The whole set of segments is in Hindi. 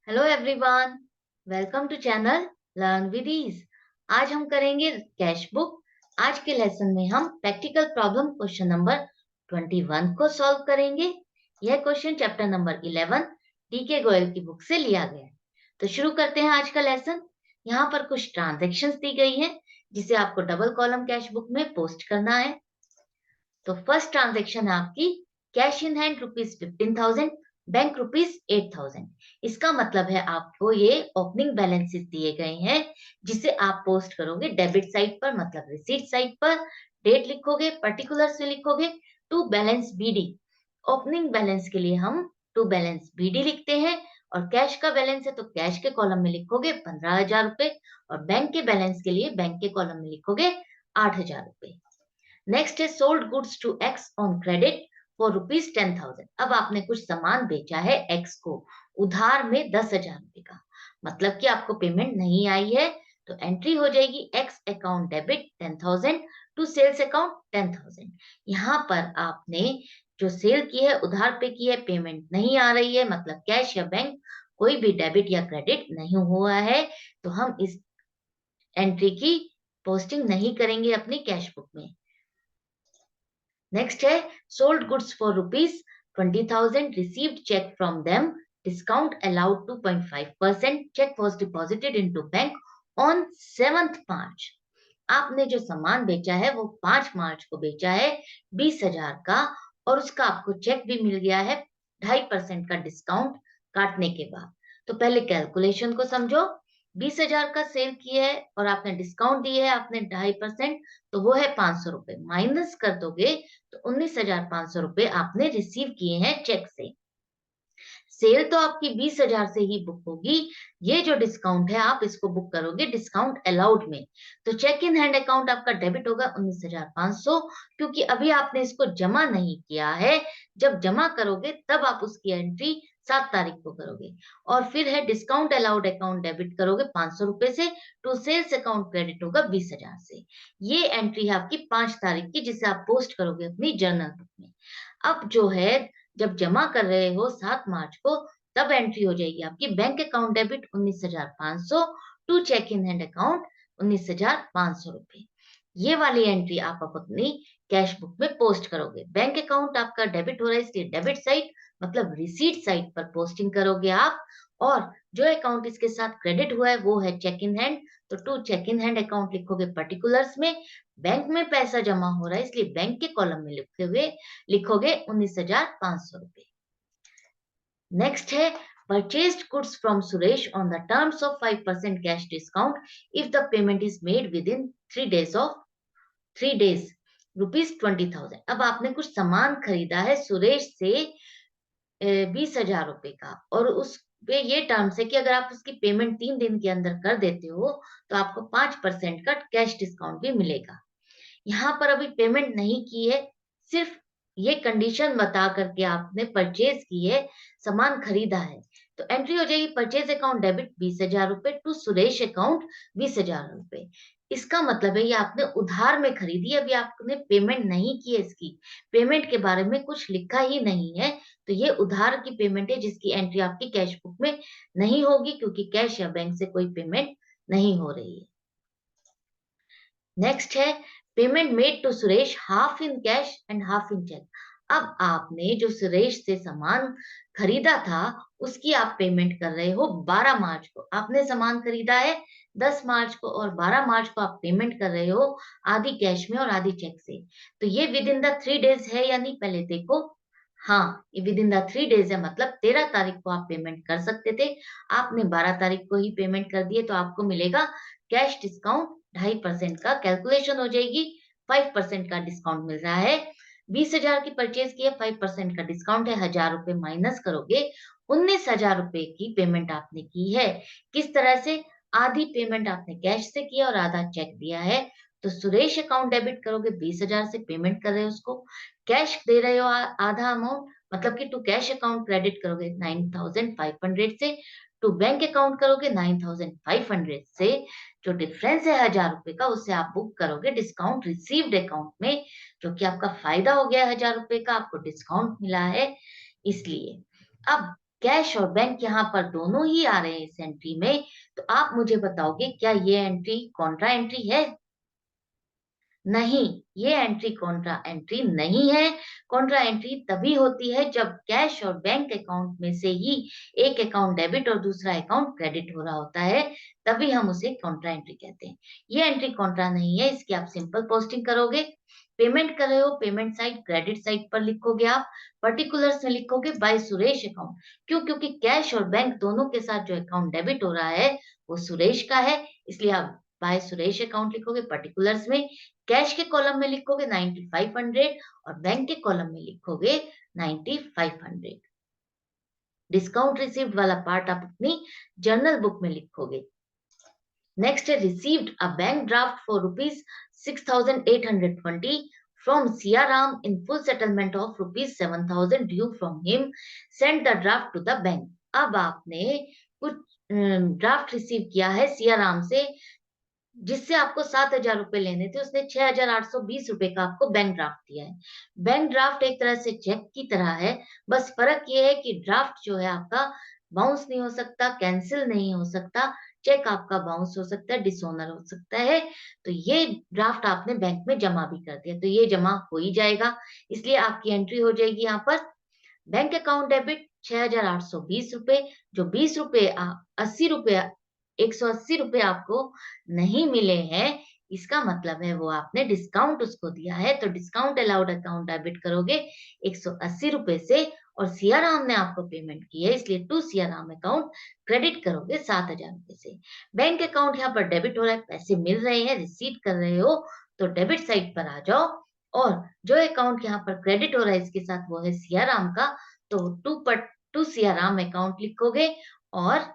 Hello everyone, welcome to channel learn with ease. आज हम करेंगे कैश बुक। आज के लेसन में हम प्रैक्टिकल प्रॉब्लम क्वेश्चन नंबर 21 को सॉल्व करेंगे। यह क्वेश्चन चैप्टर नंबर 11 डी के गोयल की बुक से लिया गया है। तो शुरू करते हैं आज का लेसन। यहाँ पर कुछ ट्रांजेक्शन्स दी गई हैं जिसे आपको डबल कॉलम कैश बुक में पोस्ट करना है। तो फर्स्ट ट्रांजेक्शन है आपकी कैश इन हैंड ₹15,000, बैंक ₹8,000। इसका मतलब है आपको ये ओपनिंग बैलेंसेस दिए गए हैं जिसे आप पोस्ट करोगे डेबिट साइड पर, मतलब रिसीट साइड पर। डेट लिखोगे, पर्टिकुलर्स में लिखोगे to balance BD. Opening balance के लिए हम टू बैलेंस बीडी लिखते हैं, और कैश का बैलेंस है तो कैश के कॉलम में लिखोगे 15,000 रुपए, और बैंक के बैलेंस के लिए बैंक के कॉलम में लिखोगे 8,000 रुपए। नेक्स्ट है sold goods to X on credit for ₹10,000। अब आपने कुछ सामान बेचा है एक्स को उधार में 10,000 रुपए का, मतलब कि आपको पेमेंट नहीं आई है। तो एंट्री हो जाएगी X account debit 10,000 to sales account 10,000। यहाँ पर आपने जो सेल की है उधार पे की है, पेमेंट नहीं आ रही है, मतलब कैश या बैंक कोई भी डेबिट या क्रेडिट नहीं हुआ है, तो हम इस एंट्री की पोस्टिंग नहीं करेंगे अपनी कैश बुक में। नेक्स्ट है sold goods for ₹20,000, received cheque from them, discount allowed 2.5%, cheque was deposited into bank on 7th March. आपने जो सामान बेचा है वो 5 मार्च को बेचा है 20,000 का, और उसका आपको चेक भी मिल गया है 2.5% का डिस्काउंट काटने के बाद। तो पहले कैलकुलेशन को समझो। 20,000 का सेल किया है और आपने डिस्काउंट दिया है आपने 2.5%, तो वो है 500 रुपए। माइनस कर दोगे तो 19,500 रुपए आपने रिसीव किए हैं चेक से। सेल तो आपकी 20,000 से ही बुक होगी। ये जो डिस्काउंट है आप इसको बुक करोगे डिस्काउंट अलाउड में। तो चेक इन हैंड अकाउंट आपका डेबिट होगा 19,500, क्योंकि अभी आपने इसको जमा नहीं किया है। जब जमा करोगे तब आप उसकी एंट्री 7 तारीख को करोगे। और फिर है डिस्काउंट अलाउड अकाउंट डेबिट करोगे 500 रुपए से, टू सेल्स अकाउंट क्रेडिट होगा 20,000 से। ये एंट्री है आपकी 5 तारीख की, जिसे आप पोस्ट करोगे अपनी जर्नल बुक में। अब जो है, जब जमा कर रहे हो 7 मार्च को, तब एंट्री हो जाएगी आपकी bank account debit 19,500 to cheque in hand account 19,500 रुपए। ये वाली एंट्री आप अपनी कैश बुक में पोस्ट करोगे। बैंक अकाउंट आपका डेबिट हो रहा है इसलिए डेबिट साइड, मतलब रिसीट साइड पर पोस्टिंग करोगे आप। और जो अकाउंट इसके साथ क्रेडिट हुआ है वो है चेक इन हैंड, तो to cheque in hand account लिखोगे पर्टिकुलर्स में। बैंक में पैसा जमा हो रहा है इसलिए बैंक के कॉलम में लिखे हुए लिखोगे 19,500 रुपए। नेक्स्ट है purchased goods from Suresh on the terms of 5% cash discount if the payment is made with in 3 days ₹20,000। अब आपने कुछ सामान खरीदा है सुरेश से 20,000 रुपए का, और उस पे ये टर्म्स है कि अगर आप उसकी पेमेंट 3 दिन के अंदर कर देते हो तो आपको 5% का कैश डिस्काउंट भी मिलेगा। यहाँ पर अभी पेमेंट नहीं की है, सिर्फ ये कंडीशन बता करके आपने परचेज की है, सामान खरीदा है। तो एंट्री हो जाएगी परचेज अकाउंट डेबिट 20,000 रुपए टू सुरेश अकाउंट 20,000 रुपए। इसका मतलब है ये आपने उधार में खरीदी है, अभी आपने पेमेंट नहीं की है। इसकी पेमेंट के बारे में कुछ लिखा ही नहीं है, तो ये उधार की पेमेंट है जिसकी एंट्री आपकी कैश बुक में नहीं होगी, क्योंकि कैश या बैंक से कोई पेमेंट नहीं हो रही है। नेक्स्ट है payment made to Suresh half in cash and half in cheque. अब आपने जो सुरेश से सामान खरीदा था उसकी आप पेमेंट कर रहे हो 12 मार्च को। आपने सामान खरीदा है 10 मार्च को और 12 मार्च को आप पेमेंट कर रहे हो, आधी कैश में और आधी चेक से। तो ये विद इन द 3 डेज है या नहीं, पहले देखो। हाँ, ये विद इन द 3 डेज है, मतलब 13 तारीख को आप पेमेंट कर सकते थे। आपने 12 तारीख को ही पेमेंट कर दिए, तो आपको मिलेगा कैश डिस्काउंट 2.5% का। कैलकुलेशन हो जाएगी, 5% का डिस्काउंट मिल रहा है। 20,000 की परचेज की है, 5% का डिस्काउंट है, 1,000 रुपए माइनस करोगे, 19,000 रुपए की पेमेंट आपने की है। किस तरह से? आधी पेमेंट आपने कैश से किया और आधा चेक दिया है। तो सुरेश अकाउंट डेबिट करोगे, 20,000 से पेमेंट कर रहे हो उसको, कैश दे रहे हो आधा अमाउंट, मतलब कि टू कैश अकाउंट क्रेडिट करोगे 9,500 से, टू बैंक अकाउंट करोगे 9,500 से। जो डिफरेंस है 1,000 रुपए का, उससे आप बुक करोगे डिस्काउंट रिसीव्ड अकाउंट में, जो कि आपका फायदा हो गया 1,000 रुपए का, आपको डिस्काउंट मिला है इसलिए। अब कैश और बैंक यहाँ पर दोनों ही आ रहे हैं इस एंट्री में, तो आप मुझे बताओगे क्या ये एंट्री कॉन्ट्रा एंट्री है? नहीं, ये एंट्री कॉन्ट्रा एंट्री नहीं है। कॉन्ट्रा एंट्री तभी होती है जब कैश और बैंक अकाउंट में से ही एक अकाउंट डेबिट और दूसरा अकाउंट क्रेडिट हो रहा होता है, तभी हम उसे कॉन्ट्रा एंट्री कहते हैं। ये एंट्री कॉन्ट्रा नहीं है, इसकी आप सिंपल पोस्टिंग करोगे। पेमेंट कर रहे हो, पेमेंट साइड क्रेडिट साइड पर लिखोगे आप, पर्टिकुलर्स में लिखोगे बाय सुरेश अकाउंट। क्यों? क्योंकि कैश और बैंक दोनों के साथ जो अकाउंट डेबिट हो रहा है वो सुरेश का है, इसलिए आप बाय सुरेश अकाउंट लिखोगे पर्टिकुलर्स में। कैश के कॉलम में लिखोगे 9500 और बैंक के कॉलम में लिखोगे 9500। डिस्काउंट रिसीव्ड वाला पार्ट आप अपनी जर्नल बुक में लिखोगे। नेक्स्ट है received a bank draft for rupees 6820 from Siaram in full settlement of rupees 7000 due from him. Send the draft to the bank. अब आपने कुछ ड्राफ्ट रिसीव किया है सियाराम से, जिससे आपको 7,000 रुपए लेने थे, उसने 6,820 रुपए का आपको बैंक ड्राफ्ट दिया है। बैंक ड्राफ्ट एक तरह से चेक की तरह है, बस फर्क ये है कि ड्राफ्ट जो है आपका बाउंस नहीं हो सकता, कैंसिल नहीं हो सकता, चेक आपका बाउंस हो सकता है, डिसऑनर हो सकता है। तो ये ड्राफ्ट आपने बैंक में जमा भी कर दिया, तो ये जमा हो ही जाएगा, इसलिए आपकी एंट्री हो जाएगी यहाँ पर बैंक अकाउंट डेबिट 6,820 रुपए, जो 20 रुपए 80 रुपए 180 रुपए आपको नहीं मिले हैं, इसका मतलब है वो आपने डिस्काउंट उसको दिया है, तो डिस्काउंट अलाउड अकाउंट डेबिट करोगे 180 रुपए से, और सियाराम ने आपको पेमेंट की है, इसलिए टू सियाराम अकाउंट क्रेडिट करोगे 7,000 रुपए से। बैंक अकाउंट यहाँ पर डेबिट हो रहा है, पैसे मिल रहे हैं, रिसीव कर रहे हो, तो डेबिट साइड पर आ जाओ, और जो अकाउंट यहाँ पर क्रेडिट हो रहा है इसके साथ वो है सियाराम का, तो टू सियाराम अकाउंट लिखोगे और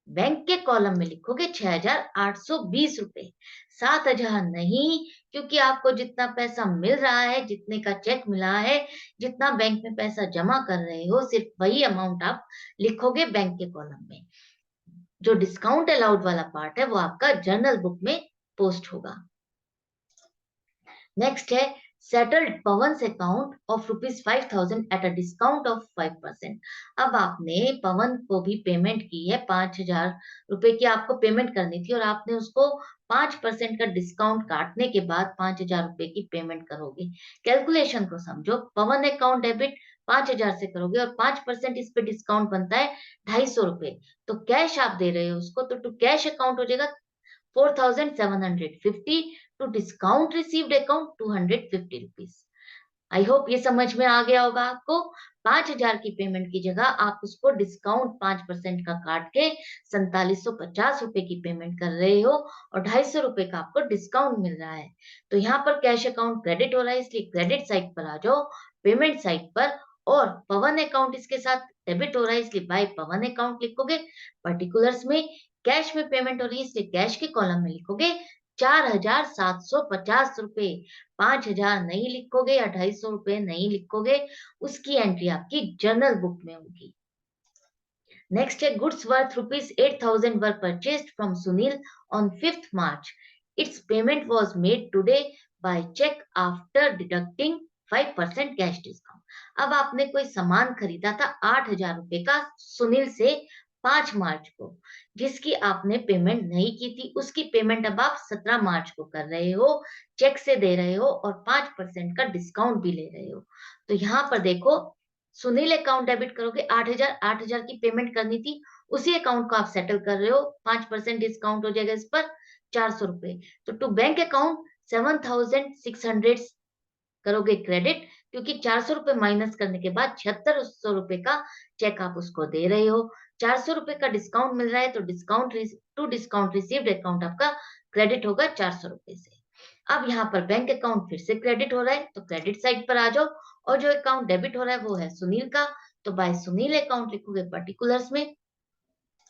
बैंक के कॉलम में लिखोगे 6,820 रुपए, 7,000 नहीं, क्योंकि आपको जितना पैसा मिल रहा है, जितने का चेक मिला है, जितना बैंक में पैसा जमा कर रहे हो, सिर्फ वही अमाउंट आप लिखोगे बैंक के कॉलम में। जो डिस्काउंट अलाउड वाला पार्ट है वो आपका जर्नल बुक में पोस्ट होगा। नेक्स्ट है settled Pawan's account of rupees 5,000 at a discount of 5%। अब आपने पवन को भी पेमेंट की है, 5,000 रुपए की आपको पेमेंट करनी थी, और आपने उसको 5% का डिस्काउंट काटने के बाद 5,000 रुपए की पेमेंट करोगे। कैलकुलेशन को समझो, पवन अकाउंट डेबिट 5,000 से करोगे और 5% इस पे डिस्काउंट बनता है 250 रुपए, तो कैश आप दे रहे हो उसको, तो टू कैश अकाउंट हो जाएगा 4,750, to discount received account 250 rupees. I hope ये समझ में आ गया होगा आपको। 5,000 की पेमेंट की जगह आप उसको डिस्काउंट 5% का काट के 4,750 रुपए की पेमेंट कर रहे हो, और 250 रुपए का आपको डिस्काउंट मिल रहा है। तो यहाँ पर कैश अकाउंट क्रेडिट हो रहा है, इसलिए क्रेडिट साइड पर आ जाओ, पेमेंट साइड पर, और पवन अकाउंट इसके साथ डेबिट हो रहा है, इसलिए बाय पवन अकाउंट लिखोगे पर्टिकुलर्स में। कैश में पेमेंट हो रही है, इसलिए कैश के कॉलम में लिखोगे 4,750 रुपए, 5,000 नहीं लिखोगे या 250 रुपए नहीं लिखोगे, उसकी एंट्री आपकी जर्नल बुक में होगी। नेक्स्ट है goods worth rupees 8,000 were purchased from Sunil on 5th March. Its payment was made today by cheque after deducting 5% cash discount. अब आपने कोई सामान खरीदा था 8,000 रुपए का सुनील से 5 मार्च को, जिसकी आपने पेमेंट नहीं की थी, उसकी पेमेंट अब आप 17 मार्च को कर रहे हो, चेक से दे रहे हो और 5% का डिस्काउंट भी ले रहे हो। तो यहाँ पर देखो, सुनील अकाउंट डेबिट करोगे 8,000 की पेमेंट करनी थी, उसी अकाउंट को आप सेटल कर रहे हो, 5% डिस्काउंट हो जाएगा इस पर 400 रुपए, तो टू बैंक अकाउंट 7,600 करोगे क्रेडिट, क्योंकि 400 रुपए माइनस करने के बाद 7,600 रुपए का चेक आप उसको दे रहे हो, 400 रुपए का डिस्काउंट मिल रहा है, तो डिस्काउंट रिसीव्ड अकाउंट आपका क्रेडिट होगा 400 रुपए से। अब यहाँ पर बैंक अकाउंट फिर से क्रेडिट हो रहा है, तो क्रेडिट साइड पर आ जाओ, और जो अकाउंट डेबिट हो रहा है वो है सुनील का, तो बाय सुनील अकाउंट लिखोगे पर्टिकुलर्स में,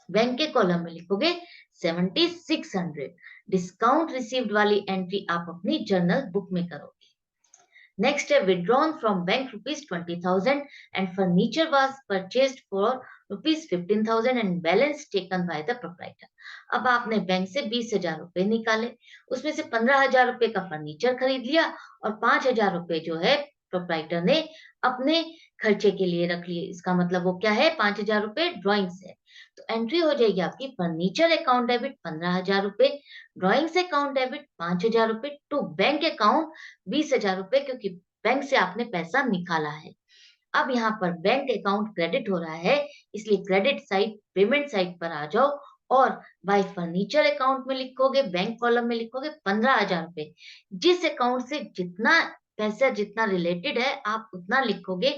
बैंक के कॉलम में लिखोगे 7,600। डिस्काउंट रिसीव्ड वाली एंट्री आप अपनी जर्नल बुक में करोगे। Next, withdrawn from bank rupees 20,000 and furniture was purchased for rupees 15,000 and balance taken by the proprietor. अब आपने बैंक से 20,000 रुपए निकाले, उसमें से 15,000 रुपए का फर्नीचर खरीद लिया और 5,000 रुपए जो है प्रोप्राइटर ने अपने खर्चे के लिए रख लिए। इसका मतलब वो क्या है, 5,000 रुपए ड्रॉइंग्स है। तो एंट्री हो जाएगी आपकी फर्नीचर अकाउंट डेबिट 15,000 रुपए, ड्रॉइंग्स अकाउंट डेबिट 5,000 रुपए टू बैंक अकाउंट 20,000 रुपए, क्योंकि बैंक से आपने पैसा निकाला है। अब यहाँ पर बैंक अकाउंट क्रेडिट हो रहा है, इसलिए क्रेडिट साइड पेमेंट साइड पर आ जाओ और बाय फर्नीचर अकाउंट में लिखोगे, बैंक कॉलम में लिखोगे 15,000 रुपए। जिस अकाउंट से जितना पैसा जितना रिलेटेड है आप उतना लिखोगे,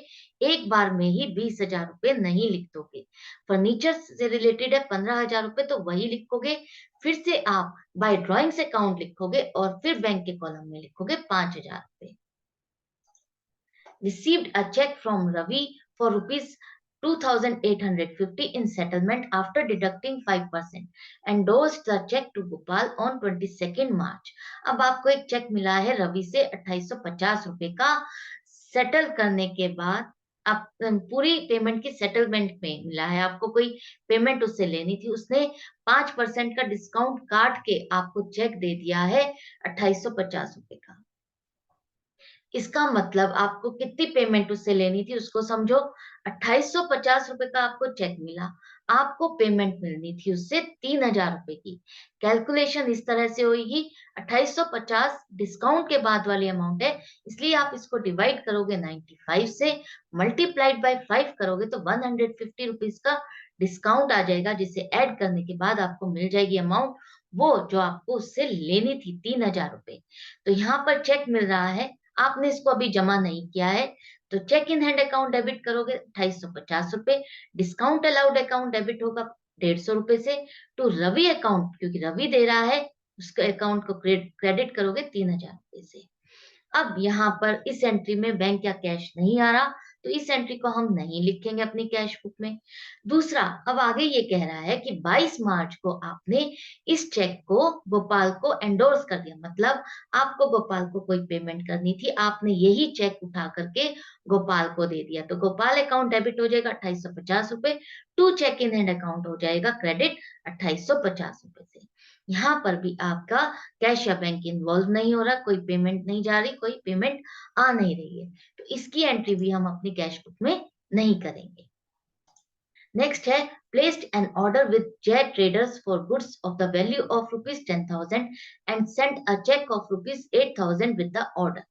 एक बार में ही 20,000 रुपए नहीं लिख दोगे। फर्नीचर से रिलेटेड है 15,000 रुपए तो वही लिखोगे, फिर से आप बाय ड्रॉइंग्स अकाउंट लिखोगे और फिर बैंक के कॉलम में लिखोगे 5,000 रुपए। Received a check from Ravi for rupees 2,850 in settlement after deducting 5%. Endorsed the check to Gopal on 22nd March. अब आपको एक चेक मिला है रवि से 2,850 रुपए का, सेटल करने के बाद आप पूरी पेमेंट की सेटलमेंट में मिला है। आपको कोई पेमेंट उससे लेनी थी, उसने 5% का डिस्काउंट काट के आपको चेक दे दिया है 2,850 रुपए का। इसका मतलब आपको कितनी पेमेंट उससे लेनी थी उसको समझो। 2,850 रुपए का आपको चेक मिला, आपको पेमेंट मिलनी थी उससे 3,000 रुपए की। कैलकुलेशन इस तरह से होगी, 2,850 डिस्काउंट के बाद वाली अमाउंट है, इसलिए आप इसको डिवाइड करोगे 95 से, मल्टीप्लाइड बाय 5 करोगे तो 150 रुपीज का डिस्काउंट आ जाएगा, जिसे ऐड करने के बाद आपको मिल जाएगी अमाउंट वो जो आपको उससे लेनी थी 3,000 रुपए। तो यहाँ पर चेक मिल रहा है, आपने इसको अभी जमा नहीं किया है, तो cheque in hand account debit करोगे 2,850 रुपए, डिस्काउंट अलाउड अकाउंट डेबिट होगा 150 रुपए से, टू रवि अकाउंट क्योंकि रवि दे रहा है उसके अकाउंट को क्रेडिट करोगे 3,000 रुपए से। अब यहाँ पर इस एंट्री में बैंक या कैश नहीं आ रहा, तो इस एंट्री को हम नहीं लिखेंगे अपनी कैश बुक में। दूसरा, अब आगे ये कह रहा है कि 22 मार्च को आपने इस चेक को गोपाल को एंडोर्स कर दिया, मतलब आपको गोपाल को कोई पेमेंट करनी थी, आपने यही चेक उठा करके गोपाल को दे दिया, तो गोपाल अकाउंट डेबिट हो जाएगा 2,850 रुपए, to cheque in hand account हो जाएगा क्रेडिट 2,850 रुपए से। यहाँ पर भी आपका कैश या बैंक इन्वॉल्व नहीं हो रहा, कोई पेमेंट नहीं जा रही, कोई पेमेंट आ नहीं रही है, तो इसकी एंट्री भी हम अपनी कैश बुक में नहीं करेंगे। नेक्स्ट है placed an order with Jet Traders for goods of the value of rupees 10,000 and sent a cheque of rupees 8,000 with the order.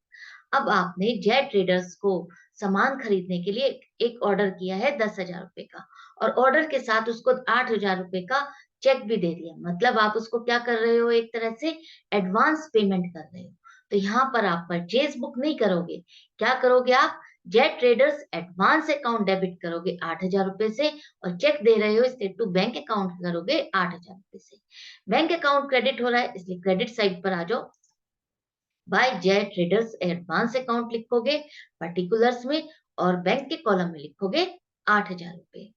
अब आपने जेट ट्रेडर्स को सामान खरीदने के लिए एक ऑर्डर किया है 10,000 रुपए का, और ऑर्डर के साथ उसको 8,000 रुपए का चेक भी दे दिया, मतलब आप उसको क्या कर रहे हो, एक तरह से एडवांस पेमेंट कर रहे हो। तो यहाँ पर आप परचेज बुक नहीं करोगे, क्या करोगे आप, jet Traders advance account debit करोगे 8,000 रुपए से, और चेक दे रहे हो इसलिए टू बैंक अकाउंट करोगे 8,000 रुपए से। बैंक अकाउंट क्रेडिट हो रहा है इसलिए क्रेडिट साइड पर आ जाओ, by Jet Traders advance account लिखोगे पर्टिकुलर्स में, और बैंक के कॉलम में लिखोगे 8,000 रुपए।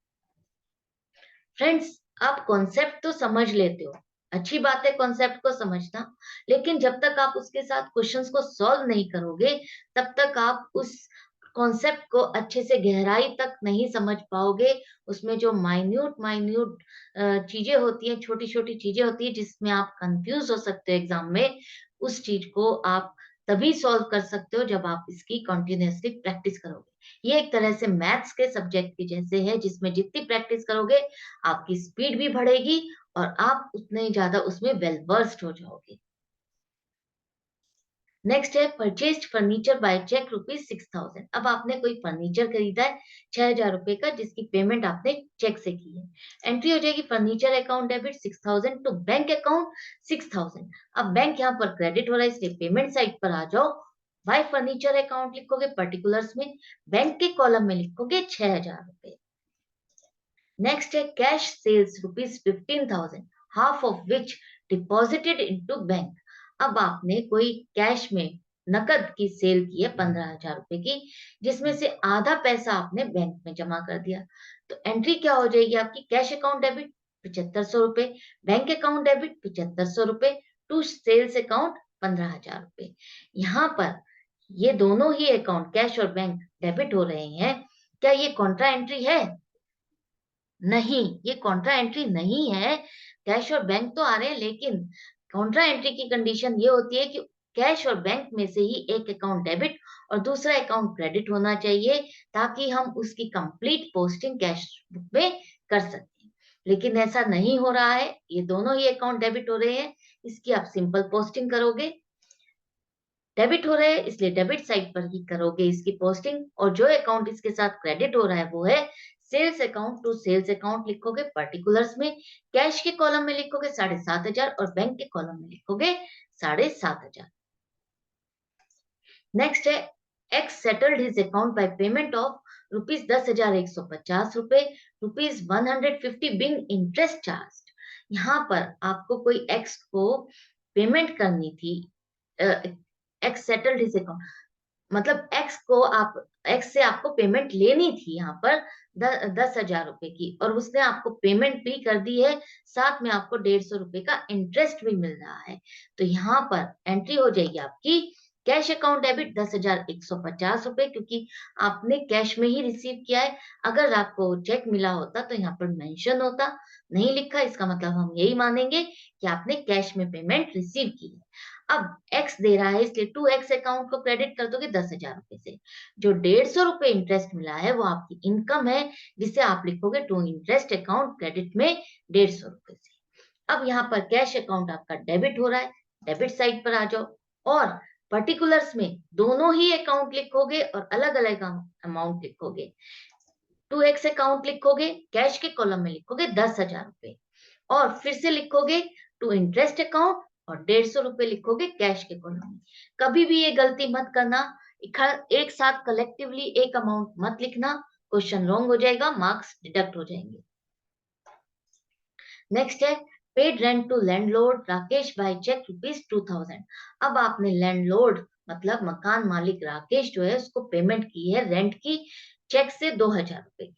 फ्रेंड्स, आप कॉन्सेप्ट तो समझ लेते हो, अच्छी बात है कॉन्सेप्ट को समझना, लेकिन जब तक आप उसके साथ क्वेश्चंस को सॉल्व नहीं करोगे तब तक आप उस कॉन्सेप्ट को अच्छे से गहराई तक नहीं समझ पाओगे। उसमें जो माइन्यूट माइन्यूट चीजें होती हैं, छोटी छोटी चीजें होती है जिसमें आप कंफ्यूज हो सकते हो एग्जाम में, उस चीज को आप तभी सॉल्व कर सकते हो जब आप इसकी कंटिन्यूअसली प्रैक्टिस करोगे। ये एक तरह से मैथ्स के सब्जेक्ट के जैसे है, जिसमें जितनी प्रैक्टिस करोगे आपकी स्पीड भी बढ़ेगी और आप उतने ज्यादा उसमें वेल वर्स्ड हो जाओगे। नेक्स्ट है परचेस्ड फर्नीचर बाय चेक ₹6,000। अब आपने कोई फर्नीचर खरीदा है 6,000 रुपए का, जिसकी पेमेंट आपने चेक से की है। एंट्री हो जाएगी furniture account debit 6,000 to bank account 6,000। अब बैंक यहाँ पर क्रेडिट हो रहा है इसलिए पेमेंट साइड पर आ जाओ, बाय फर्नीचर अकाउंट लिखोगे पर्टिकुलर्स में, बैंक के कॉलम में लिखोगे 6,000 रुपए। नेक्स्ट है cash sales ₹15,000, half of which deposited into bank. अब आपने कोई कैश में नकद की सेल की है 15,000 रुपए की, जिसमें से आधा पैसा आपने बैंक में जमा कर दिया, तो एंट्री क्या हो जाएगी आपकी, कैश अकाउंट डेबिट 7,500 रुपए, बैंक अकाउंट डेबिट 7,500 रुपए, टू सेल्स अकाउंट 15,000 रुपए। यहाँ पर ये दोनों ही अकाउंट कैश और बैंक डेबिट हो रहे हैं, क्या ये कॉन्ट्रा एंट्री है? नहीं, ये कॉन्ट्रा एंट्री नहीं है। कैश और बैंक तो आ रहे हैं, लेकिन कॉन्ट्रा एंट्री की कंडीशन ये होती है कि कैश और बैंक में से ही एक अकाउंट डेबिट और दूसरा अकाउंट क्रेडिट होना चाहिए ताकि हम उसकी कंप्लीट पोस्टिंग कैश बुक में कर सकें। लेकिन ऐसा नहीं हो रहा है, ये दोनों ही अकाउंट डेबिट हो रहे हैं, इसकी आप सिंपल पोस्टिंग करोगे। डेबिट हो रहे हैं इसलिए डेबिट साइड पर ही करोगे इसकी पोस्टिंग, और जो अकाउंट इसके साथ क्रेडिट हो रहा है वो है sales account. To sales account लिखोगे पर्टिकुलर्स में, कैश के कॉलम में लिखोगे 7,500 और बैंक के कॉलम में लिखोगे 7,500। नेक्स्ट है X settled his account by payment of ₹10,150, ₹150 being interest charge. यहाँ पर आपको कोई एक्स को पेमेंट करनी थी, एक्स सेटल्ड हिज अकाउंट मतलब एक्स से आपको पेमेंट लेनी थी यहाँ पर 10,000 रुपए की, और उसने आपको पेमेंट भी कर दी है, साथ में आपको 150 रुपए का इंटरेस्ट भी मिल रहा है। तो यहाँ पर एंट्री हो जाएगी आपकी कैश अकाउंट डेबिट 10,150 रुपए, क्योंकि आपने कैश में ही रिसीव किया है। अगर आपको चेक मिला होता तो यहाँ पर मेंशन होता, नहीं लिखा, इसका मतलब हम यही मानेंगे कि आपने कैश में पेमेंट रिसीव की है। अब एक्स दे रहा है इसलिए 2x अकाउंट को क्रेडिट कर दोगे 10,000 रुपए से। जो 150 रुपए इंटरेस्ट मिला है वो आपकी इनकम है, जिसे आप लिखोगे टू इंटरेस्ट अकाउंट क्रेडिट में 150 रुपए से। अब यहाँ पर कैश अकाउंट आपका डेबिट हो रहा है, डेबिट साइड पर आ जाओ और पर्टिकुलर्स में दोनों ही अकाउंट लिखोगे और अलग अलग अमाउंट लिखोगे। 2x अकाउंट लिखोगे, कैश के कॉलम में लिखोगे 10,000 रुपए और फिर से लिखोगे टू इंटरेस्ट अकाउंट और 150 रुपए लिखोगे कैश के कॉलम में। कभी भी ये गलती मत करना, एक साथ कलेक्टिवली एक अमाउंट मत लिखना, क्वेश्चन रॉन्ग हो जाएगा, मार्क्स डिडक्ट हो जाएंगे। नेक्स्ट है paid rent to landlord Rakesh by cheque ₹2,000। अब आपने लैंडलॉर्ड मतलब मकान मालिक राकेश जो है उसको पेमेंट की है रेंट की, चेक से 2,000 रुपए की।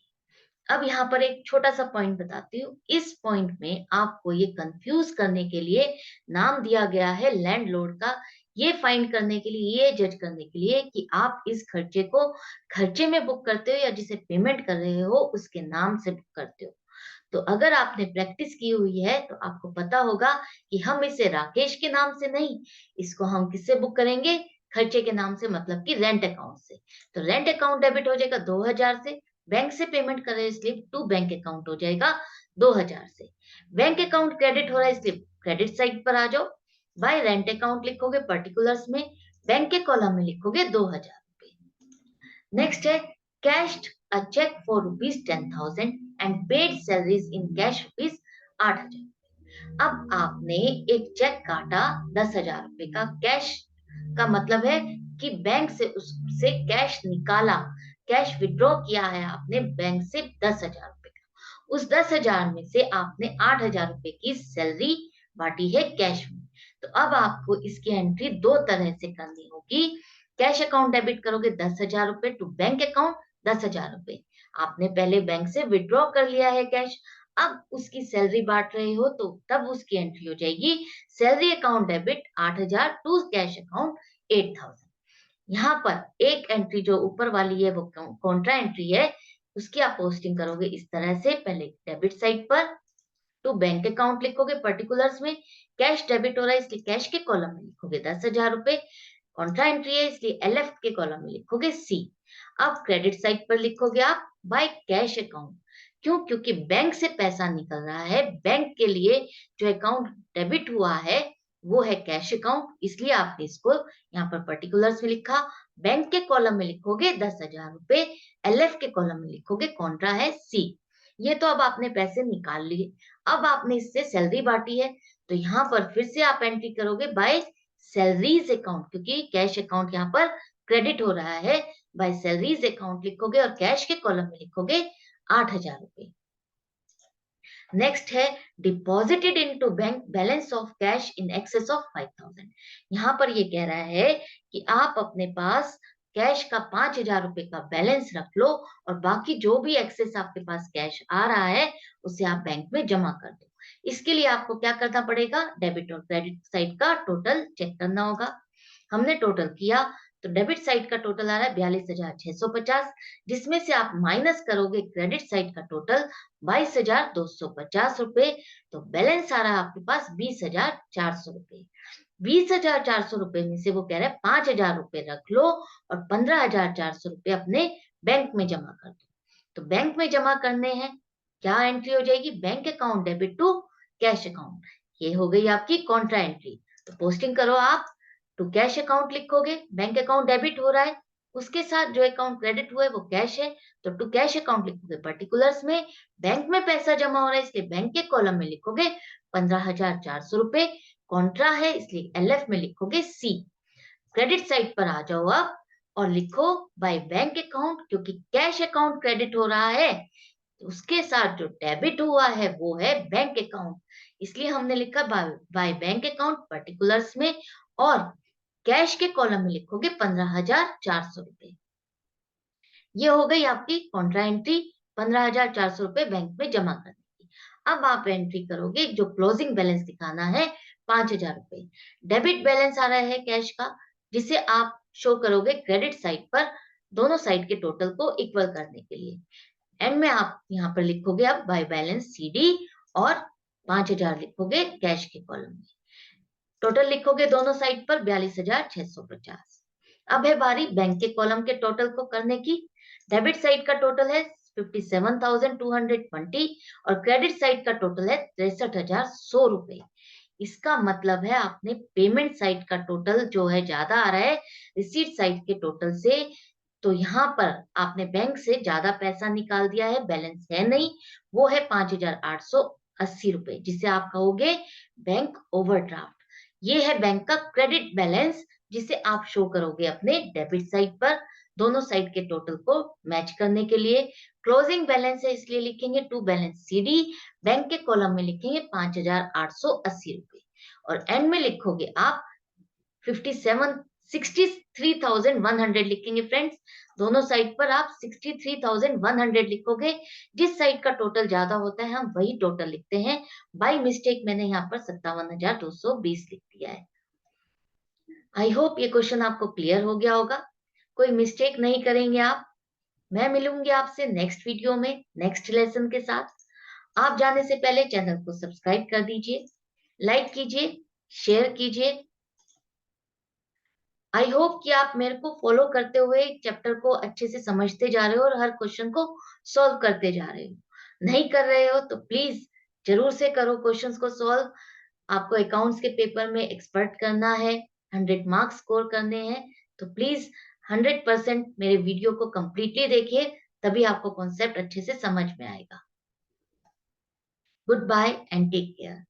अब यहाँ पर एक छोटा सा पॉइंट बताती हूँ। इस पॉइंट में आपको ये कंफ्यूज करने के लिए नाम दिया गया है लैंडलॉर्ड का, ये फाइंड करने के लिए, ये जज करने के लिए कि आप इस खर्चे को खर्चे में बुक करते हो या जिसे पेमेंट कर रहे हो उसके नाम से बुक करते हो। तो अगर आपने प्रैक्टिस की हुई है तो आपको पता होगा कि हम इसे राकेश के नाम से नहीं, इसको हम किससे बुक करेंगे, खर्चे के नाम से, मतलब कि रेंट अकाउंट से। तो रेंट अकाउंट डेबिट हो जाएगा 2,000 से, बैंक से पेमेंट कर रहे हैं स्लिप टू बैंक अकाउंट हो जाएगा 2,000 से। बैंक अकाउंट क्रेडिट हो रहा है स्लिप क्रेडिट साइड पर आ जाओ, बाय रेंट अकाउंट लिखोगे पर्टिकुलर्स में, बैंक के कॉलम में लिखोगे 2,000 रुपए। नेक्स्ट है cashed a cheque for ₹10,000 and paid salaries in cash ₹8,000। अब आपने एक चेक काटा 10,000 रुपए का, कैश का मतलब है कि बैंक से उससे कैश निकाला, कैश विड्रॉ किया है आपने बैंक से 10,000 रुपए का। उस 10,000 में से आपने 8,000 रुपए की सैलरी बांटी है कैश में। तो अब आपको इसकी एंट्री दो तरह से करनी होगी। कैश अकाउंट डेबिट करोगे 10,000 रुपए टू बैंक अकाउंट 10,000 रुपए, आपने पहले बैंक से विड्रॉ कर लिया है कैश, अब उसकी सैलरी बांट रहे हो तो तब उसकी एंट्री हो जाएगी salary account debit 8,000 to cash account 8,000। यहाँ पर एक एंट्री जो ऊपर वाली है वो कॉन्ट्रा एंट्री है, उसकी आप पोस्टिंग करोगे इस तरह से, पहले डेबिट साइड पर टू बैंक अकाउंट लिखोगे पर्टिकुलर्स में, कैश डेबिट हो रहा है इसलिए कैश के कॉलम में लिखोगे 10,000 रुपए, कॉन्ट्रा एंट्री है इसलिए एलएफ के कॉलम में लिखोगे सी। अब क्रेडिट साइड पर लिखोगे आप बाय कैश अकाउंट, क्यों, क्योंकि बैंक से पैसा निकल रहा है, बैंक के लिए जो अकाउंट डेबिट हुआ है वो है कैश अकाउंट, इसलिए आपने इसको यहाँ पर पर्टिकुलर्स में लिखा। बैंक के कॉलम में लिखोगे 10,000 रुपए, एलएफ के कॉलम में लिखोगे कॉन्ट्रा है सी। ये तो अब आपने पैसे निकाल लिए, अब आपने इससे सैलरी बांटी है तो यहाँ पर फिर से आप एंट्री करोगे बाय सैलरीज अकाउंट, क्योंकि कैश अकाउंट यहाँ पर क्रेडिट हो रहा है, बाय सैलरीज अकाउंट लिखोगे और कैश के कॉलम में लिखोगे 8,000 रुपए। नेक्स्ट है deposited into bank balance of cash in excess of 5,000। यहाँ पर ये कह रहा है कि आप अपने पास कैश का 5,000 रुपए का बैलेंस रख लो और बाकी जो भी एक्सेस आपके पास कैश आ रहा है उसे आप बैंक में जमा कर दो। इसके लिए आपको क्या करना पड़ेगा, डेबिट और क्रेडिट साइड का टोटल चेक करना होगा। हमने टोटल किया तो डेबिट साइड का टोटल आ रहा है 42,650, जिसमें से आप माइनस करोगे क्रेडिट साइड का टोटल 22,250 रुपए, तो बैलेंस आ रहा है आपके पास 20,400 रुपए। 20,400 रुपए में से वो कह रहा है 5,000 रुपए रख लो और 15,400 रुपए अपने बैंक में जमा कर दो। तो बैंक में जमा करने हैं, क्या एंट्री हो जाएगी? Bank account debit to cash account. ये हो गई आपकी कॉन्ट्रा एंट्री। तो पोस्टिंग करो आप, टू कैश अकाउंट लिखोगे, बैंक अकाउंट डेबिट हो रहा है, उसके साथ जो अकाउंट क्रेडिट हुआ है वो कैश है, तो टू कैश अकाउंट लिखोगे। पर्टिकुलर्स में बैंक में पैसा जमा हो रहा है इसलिए बैंक के कॉलम में लिखोगे 15,400 रुपए। कॉन्ट्रा है इसलिए एलएफ में लिखोगे सी। क्रेडिट साइड पर आ जाओ अब और लिखो बाय बैंक अकाउंट, क्योंकि कैश अकाउंट क्रेडिट हो रहा है, उसके साथ जो डेबिट हुआ है वो है बैंक अकाउंट, इसलिए हमने लिखा बाय बैंक अकाउंट पर्टिकुलर्स में, और कैश के कॉलम में लिखोगे 15,400 रुपए। ये हो गई आपकी कॉन्ट्रा एंट्री, 15,400 रुपए बैंक में जमा करने की। अब आप एंट्री करोगे, जो क्लोजिंग बैलेंस दिखाना है 5,000 रुपए। डेबिट बैलेंस आ रहा है कैश का, जिसे आप शो करोगे क्रेडिट साइड पर, दोनों साइड के टोटल को इक्वल करने के लिए। एंड में आप यहाँ पर लिखोगे अब बाय बैलेंस सीडी और 5,000 लिखोगे कैश के कॉलम में। टोटल लिखोगे दोनों साइड पर 42,650। अब है बारी बैंक के कॉलम के टोटल को करने की। डेबिट साइड का टोटल है 57,220 और क्रेडिट साइड का टोटल है 63,100 रुपए। इसका मतलब है आपने पेमेंट साइड का टोटल जो है ज्यादा आ रहा है रिसीट साइड के टोटल से, तो यहाँ पर आपने बैंक से ज्यादा पैसा निकाल दिया है, बैलेंस है नहीं, वो है 5,880 रुपए, जिसे आप कहोगे बैंक ओवरड्राफ्ट। ये है बैंक का क्रेडिट बैलेंस, जिसे आप शो करोगे अपने डेबिट साइड पर, दोनों साइड के टोटल को मैच करने के लिए। क्लोजिंग बैलेंस है इसलिए लिखेंगे टू बैलेंस सीडी, बैंक के कॉलम में लिखेंगे 5,880 रुपए और एंड में लिखोगे आप 63,100 लिखेंगे फ्रेंड्स। दोनों साइड पर आप 63,100 लिखोगे। जिस साइड का टोटल ज्यादा होता है हम वही टोटल लिखते हैं। बाई मिस्टेक मैंने यहाँ पर 57,220 लिख दिया है। आई होप ये क्वेश्चन आपको क्लियर हो गया होगा, कोई मिस्टेक नहीं करेंगे आप। मैं मिलूंगी आपसे नेक्स्ट वीडियो में नेक्स्ट लेसन के साथ। आप जाने से पहले चैनल को सब्सक्राइब कर दीजिए, लाइक कीजिए, शेयर कीजिए। आई होप कि आप मेरे को फॉलो करते हुए चैप्टर को अच्छे से समझते जा रहे हो और हर क्वेश्चन को सॉल्व करते जा रहे हो। नहीं कर रहे हो तो प्लीज जरूर से करो क्वेश्चंस को सॉल्व। आपको अकाउंट्स के पेपर में एक्सपर्ट करना है, 100 मार्क्स स्कोर करने हैं, तो प्लीज 100% मेरे वीडियो को कंप्लीटली देखिए, तभी आपको कॉन्सेप्ट अच्छे से समझ में आएगा। Goodbye and take care.